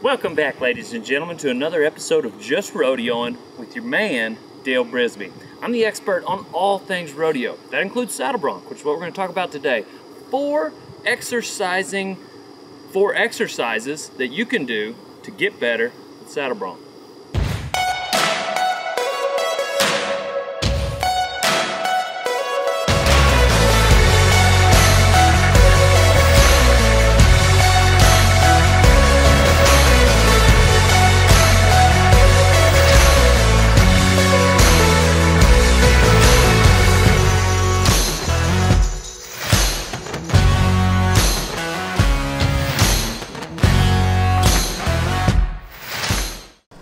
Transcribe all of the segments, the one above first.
Welcome back, ladies and gentlemen, to another episode of Just Rodeoing with your man, Dale Brisby. I'm the expert on all things rodeo. That includes saddle bronc, which is what we're going to talk about today. Four exercises that you can do to get better at saddle bronc.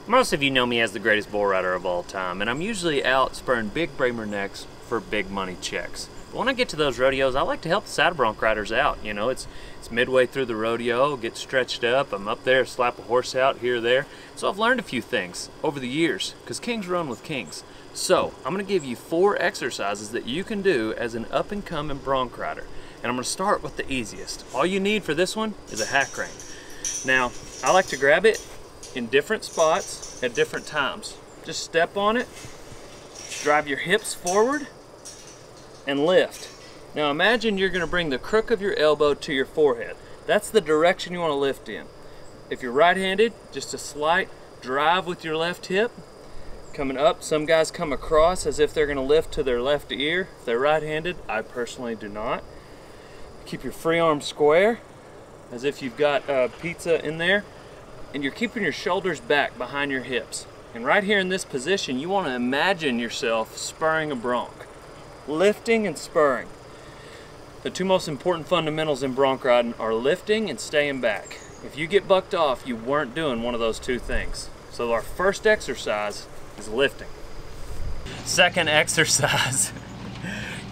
Most of you know me as the greatest bull rider of all time, and I'm usually out spurring big bramer necks for big money checks. But when I get to those rodeos, I like to help the saddle bronc riders out. You know, it's midway through the rodeo, get stretched up, I'm up there, slap a horse out here or there. So I've learned a few things over the years, because kings run with kings. So I'm going to give you 4 exercises that you can do as an up-and-coming bronc rider. And I'm going to start with the easiest. All you need for this one is a hack rein. Now, I like to grab it in different spots at different times. Just step on it, drive your hips forward, and lift. Now imagine you're gonna bring the crook of your elbow to your forehead. That's the direction you wanna lift in. If you're right-handed, just a slight drive with your left hip. Coming up, some guys come across as if they're gonna lift to their left ear. If they're right-handed, I personally do not. Keep your free arm square, as if you've got pizza in there. And you're keeping your shoulders back behind your hips. And right here in this position, you want to imagine yourself spurring a bronc. Lifting and spurring. The 2 most important fundamentals in bronc riding are lifting and staying back. If you get bucked off, you weren't doing one of those 2 things. So our first exercise is lifting. Second exercise,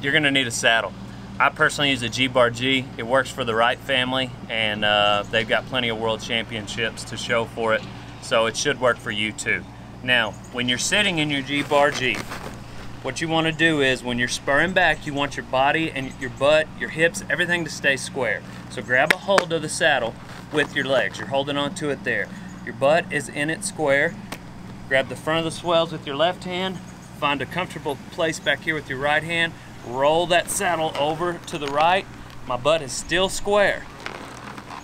you're going to need a saddle. I personally use a G-Bar G. It works for the Wright family, and they've got plenty of world championships to show for it, so it should work for you too. Now, when you're sitting in your G-Bar G, what you want to do is when you're spurring back, you want your body and your butt, your hips, everything to stay square. So grab a hold of the saddle with your legs. You're holding onto it there. Your butt is in it square. Grab the front of the swells with your left hand. Find a comfortable place back here with your right hand. Roll that saddle over to the right. My butt is still square.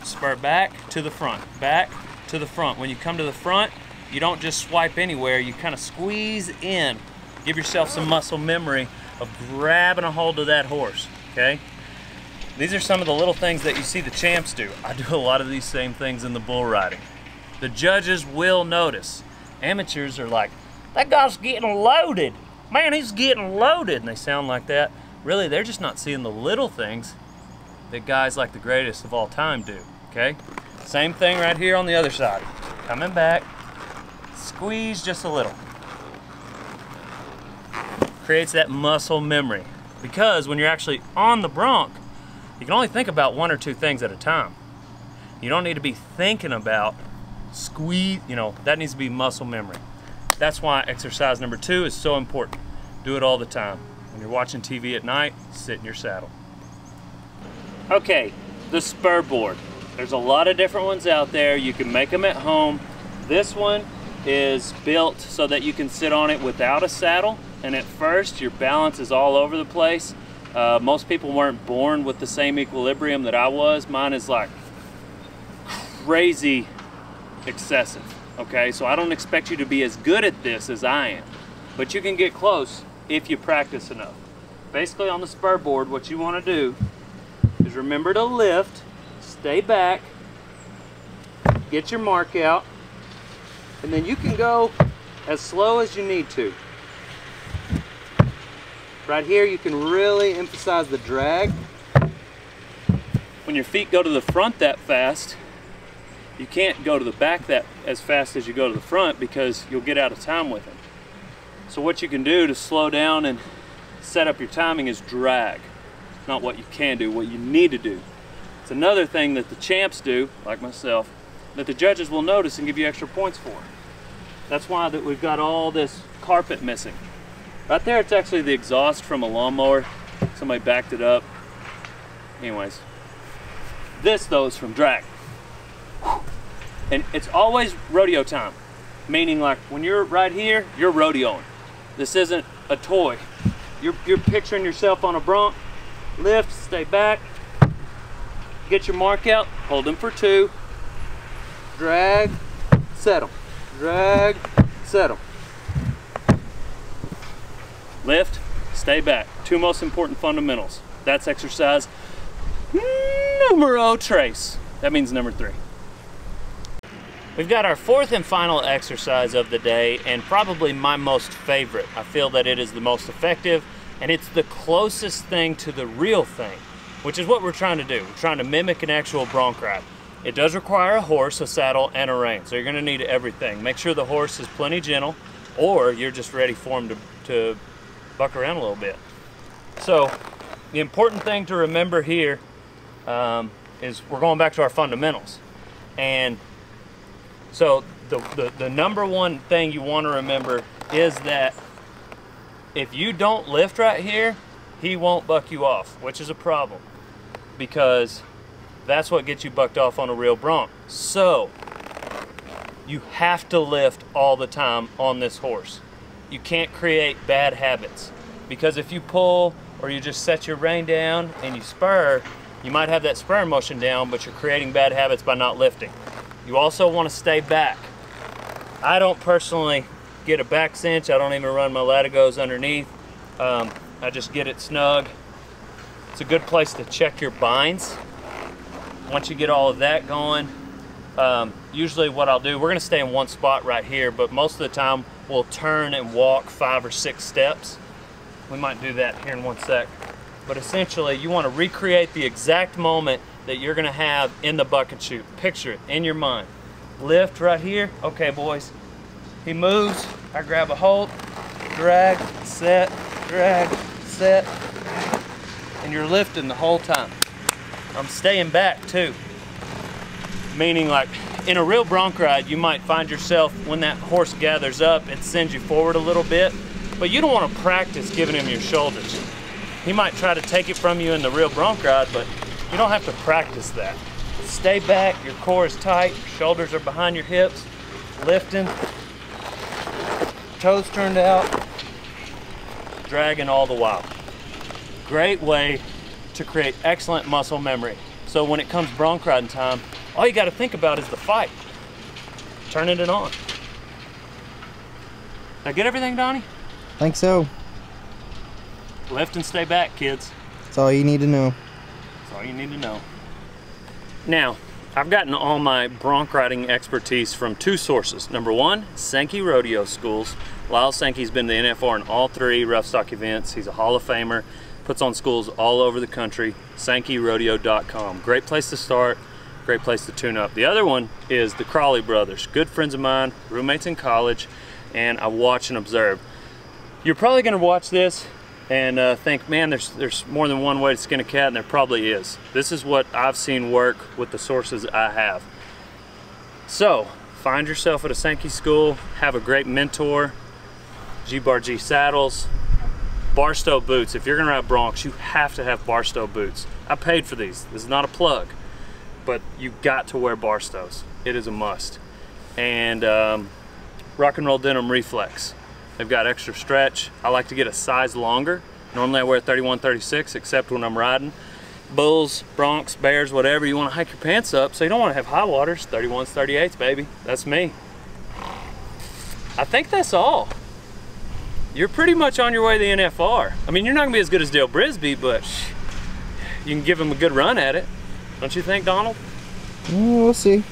Spur back to the front, back to the front. When you come to the front, you don't just swipe anywhere, you kind of squeeze in. Give yourself some muscle memory of grabbing a hold of that horse, okay? These are some of the little things that you see the champs do. I do a lot of these same things in the bull riding. The judges will notice. Amateurs are like, that guy's getting loaded. Man, he's getting loaded, and they sound like that. Really, they're just not seeing the little things that guys like the greatest of all time do, okay? Same thing right here on the other side. Coming back, squeeze just a little. Creates that muscle memory. Because when you're actually on the bronc, you can only think about 1 or 2 things at a time. You don't need to be thinking about squeeze, you know, that needs to be muscle memory. That's why exercise number 2 is so important. Do it all the time. When you're watching TV at night, sit in your saddle. Okay, the Spur Board. There's a lot of different ones out there. You can make them at home. This one is built so that you can sit on it without a saddle. And at first, your balance is all over the place. Most people weren't born with the same equilibrium that I was. Mine is like crazy excessive. Okay, so I don't expect you to be as good at this as I am, but you can get close if you practice enough. Basically on the Spur Board, what you want to do is remember to lift, stay back, get your mark out, and then you can go as slow as you need to. Right here you can really emphasize the drag. When your feet go to the front that fast, you can't go to the back that as fast as you go to the front because you'll get out of time with it. So what you can do to slow down and set up your timing is drag. It's not what you can do, what you need to do. It's another thing that the champs do, like myself, that the judges will notice and give you extra points for. That's why that we've got all this carpet missing. Right there, it's actually the exhaust from a lawnmower. Somebody backed it up. Anyways, this though is from drag. And it's always rodeo time, meaning like when you're right here, you're rodeoing. This isn't a toy. You're picturing yourself on a bronc. Lift, stay back, get your mark out, hold them for 2, drag, settle, drag, settle. Lift, stay back. 2 most important fundamentals. That's exercise numero 3. That means number 3. We've got our 4th and final exercise of the day, and probably my most favorite. I feel that it is the most effective, and it's the closest thing to the real thing, which is what we're trying to do. We're trying to mimic an actual bronc ride. It does require a horse, a saddle, and a rein, so you're gonna need everything. Make sure the horse is plenty gentle, or you're just ready for him to buck around a little bit. So the important thing to remember here is we're going back to our fundamentals. And so the number one thing you want to remember is that if you don't lift right here, he won't buck you off, which is a problem because that's what gets you bucked off on a real bronc. So you have to lift all the time on this horse. You can't create bad habits, because if you pull or you just set your rein down and you spur, you might have that spur motion down, but you're creating bad habits by not lifting. You also want to stay back. I don't personally get a back cinch. I don't even run my latigos underneath. I just get it snug. It's a good place to check your binds. Once you get all of that going, usually what I'll do, we're gonna stay in one spot right here, but most of the time we'll turn and walk 5 or 6 steps. We might do that here in one sec. But essentially, you want to recreate the exact moment that you're gonna have in the bucket chute. Picture it in your mind. Lift right here. Okay, boys. He moves, I grab a hold, drag, set, and you're lifting the whole time. I'm staying back too. Meaning, like in a real bronc ride, you might find yourself, when that horse gathers up, it sends you forward a little bit, but you don't want to practice giving him your shoulders. He might try to take it from you in the real bronc ride, but you don't have to practice that. Stay back, your core is tight, your shoulders are behind your hips, lifting, toes turned out, dragging all the while. Great way to create excellent muscle memory. So when it comes bronc riding time, all you got to think about is the fight. Turning it on. Now get everything, Donnie? Think so. Lift and stay back, kids. That's all you need to know. That's all you need to know. Now, I've gotten all my bronc riding expertise from 2 sources. Number 1, Sankey Rodeo Schools. Lyle Sankey's been to the NFR in all 3 rough stock events. He's a Hall of Famer, puts on schools all over the country. SankeyRodeo.com. Great place to start, great place to tune up. The other one is the Crawley brothers. Good friends of mine, roommates in college, and I watch and observe. You're probably gonna watch this and think, man, there's more than one way to skin a cat, and there probably is. This is what I've seen work with the sources I have. So, find yourself at a Sankey school, have a great mentor, G-Bar G saddles, Barstow boots. If you're gonna ride broncs, you have to have Barstow boots. I paid for these. This is not a plug, but you got to wear Barstows. It is a must. And rock and roll denim reflex. They've got extra stretch. I like to get a size longer. Normally I wear 31, 36, except when I'm riding. Bulls, broncs, bears, whatever, you want to hike your pants up, so you don't want to have high waters. 31s, 38s, baby. That's me. I think that's all. You're pretty much on your way to the NFR. I mean, you're not going to be as good as Dale Brisby, but you can give him a good run at it. Don't you think, Donald? We'll see.